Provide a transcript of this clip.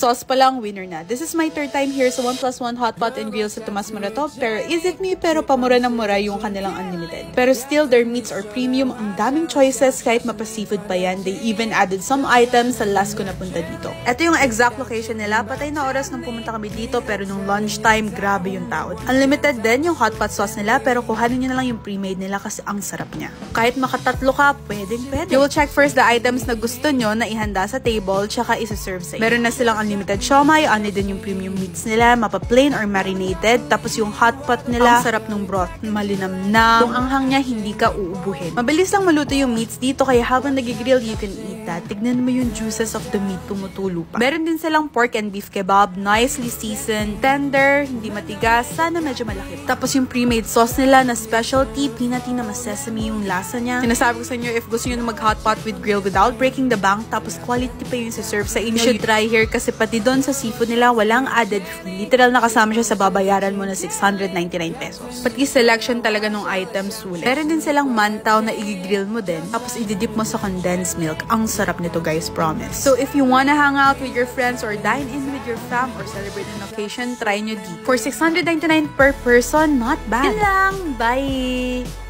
Sauce pa lang, winner na. This is my third time here sa 1+1 Hot Pot and Grill sa Tomas Morato. Pero is it me? Pero pamura na mura yung kanilang unlimited. Pero still, their meats are premium. Ang daming choices kahit mapa-seafood pa yan. They even added some items sa last ko napunta dito. Ito yung exact location nila. Patay na oras nung pumunta kami dito pero nung lunchtime, grabe yung tao. Unlimited din yung hot pot sauce nila pero kuhanin nyo na lang yung pre-made nila kasi ang sarap niya. Kahit makatatlo ka, pwedeng. You will check first the items na gusto nyo na ihanda sa table tsaka isa-serve sa inyo. Meron na silang unlimited siomai, ano din yung premium meats nila, mapa-plain or marinated. Tapos yung hot pot nila, ang sarap ng broth, malinamnam. Yung anghang niya, hindi ka uubuhin. Mabilis lang maluto yung meats dito kaya habang nagigrill, you can eat that. Tignan mo yung juices of the meat, tumutulo pa. Meron din silang pork and beef kebab, nicely seasoned, tender, hindi matigas, sana medyo malaki. Tapos yung pre-made sauce nila na specialty, peanutty na sesame yung lasa niya. Sinasabi ko sa inyo, if gusto nyo na mag-hot pot with grill without breaking the bank, tapos quality pa yung serve sa inyo, you should try here kasi pati doon sa seafood nila, walang added fee. Literal nakasama siya sa babayaran mo na 699 pesos. Pati selection talaga ng items sulit. Meron din silang mantaw na i-grill mo din, tapos i-dip mo sa condensed milk. Ang sarap nito guys, promise. So if you wanna hang out with your friends or dine in with your fam or celebrate an occasion, try nyo dito. For 699 per person, not bad. Yun lang. Bye!